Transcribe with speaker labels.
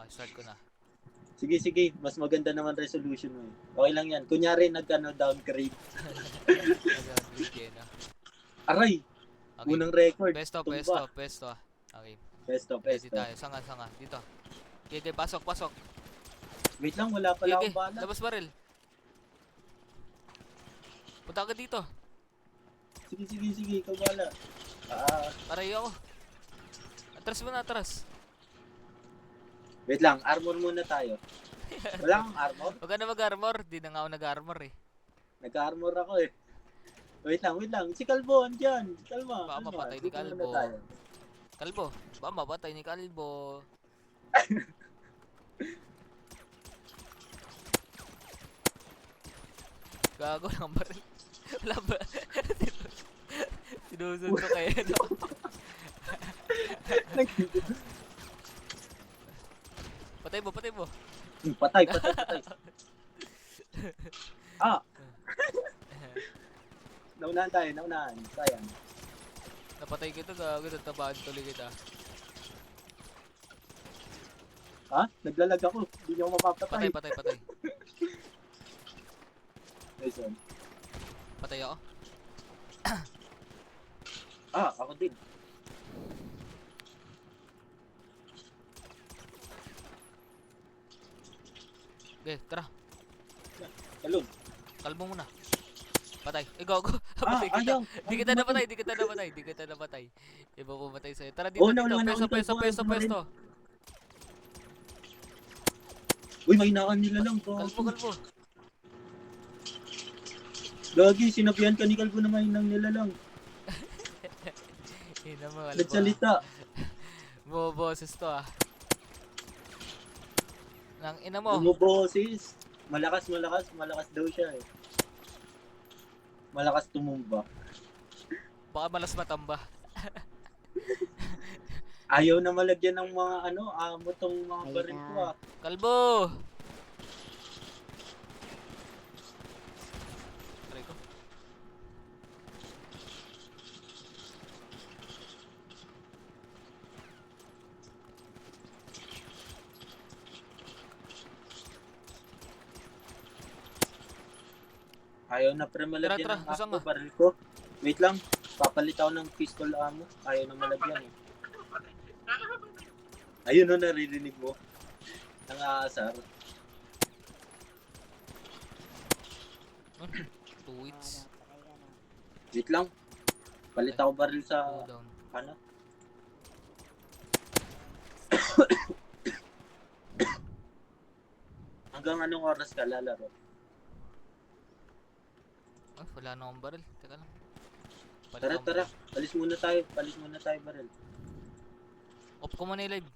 Speaker 1: Okay, start ko na.
Speaker 2: Sige, sige. Mas maganda naman resolution mo eh. Okay lang yan. Kunyari downgrade.
Speaker 1: Nag-upgrade yan ah.
Speaker 2: Aray!
Speaker 1: Okay.
Speaker 2: Unang record.
Speaker 1: Pesto.
Speaker 2: Tumba.
Speaker 1: Okay.
Speaker 2: Pesto,
Speaker 1: Ready
Speaker 2: pesto.
Speaker 1: tayo. Sanga. Dito. Okay, pasok.
Speaker 2: Wait lang, wala pala
Speaker 1: Okay,
Speaker 2: akong bala.
Speaker 1: labas baril. Punta ka dito.
Speaker 2: Sige. Ikaw bala.
Speaker 1: Pareho ako. Atras mo na, atras.
Speaker 2: Wait lang, armor muna tayo. Wala kang armor?
Speaker 1: Huwag ka na mag-armor. Di na nga ako nag-armor eh.
Speaker 2: Nagka-armor ako eh. Wait lang. Si Calvo, andyan.
Speaker 1: Baka mapatay ni
Speaker 2: Dito muna
Speaker 1: Calvo.
Speaker 2: tayo.
Speaker 1: Kalbo. Baka mapatay ni Kalbo. Gago lang baril. Wala ba? Sinusod ko kayo. No? Patay mo.
Speaker 2: Patay. Naunahan. Sayang.
Speaker 1: Napatay kita, gago. Natabahan tuloy kita.
Speaker 2: Ha? Naglalag ako. Hindi niyo ako mapapatay.
Speaker 1: Patay.
Speaker 2: Nice one.
Speaker 1: Patay ako.
Speaker 2: Ako din.
Speaker 1: Okay, tara.
Speaker 2: Talon.
Speaker 1: Kalbo muna. Patay. Go. Patay kita.
Speaker 2: Ayaw.
Speaker 1: Di kita napatay. Iba pumatay sa'yo. Tara dito. Pesto.
Speaker 2: Uy, may naan nila lang.
Speaker 1: Kalbo.
Speaker 2: Lagi, sinabihan ka ni Calvo na may nang nila lang.
Speaker 1: Ina mo, Kalbo.
Speaker 2: Nagsalita.
Speaker 1: Boses to ah. Nang ina mo.
Speaker 2: Bumuboses. Malakas daw siya eh. Malakas tumumba.
Speaker 1: Baka malas matamba.
Speaker 2: Ayaw na malagyan ng mga amo tong mga baril ko ah.
Speaker 1: Kalbo! Try ko.
Speaker 2: Ayaw na pre malagyan ng
Speaker 1: Tara,
Speaker 2: ammo baril ko. Wait lang, papalit ako ng pistol ammo. Ayaw na malagyan eh. Ayun o, naririnig mo. Nangaasar.
Speaker 1: Tweets.
Speaker 2: Wait lang. Palit ako baril sa
Speaker 1: Go down.
Speaker 2: Hanggang anong oras ka lalaro?
Speaker 1: Oh, wala na akong baril. Teka lang.
Speaker 2: Tara. Palis muna tayo baril.
Speaker 1: Off ko muna yung live.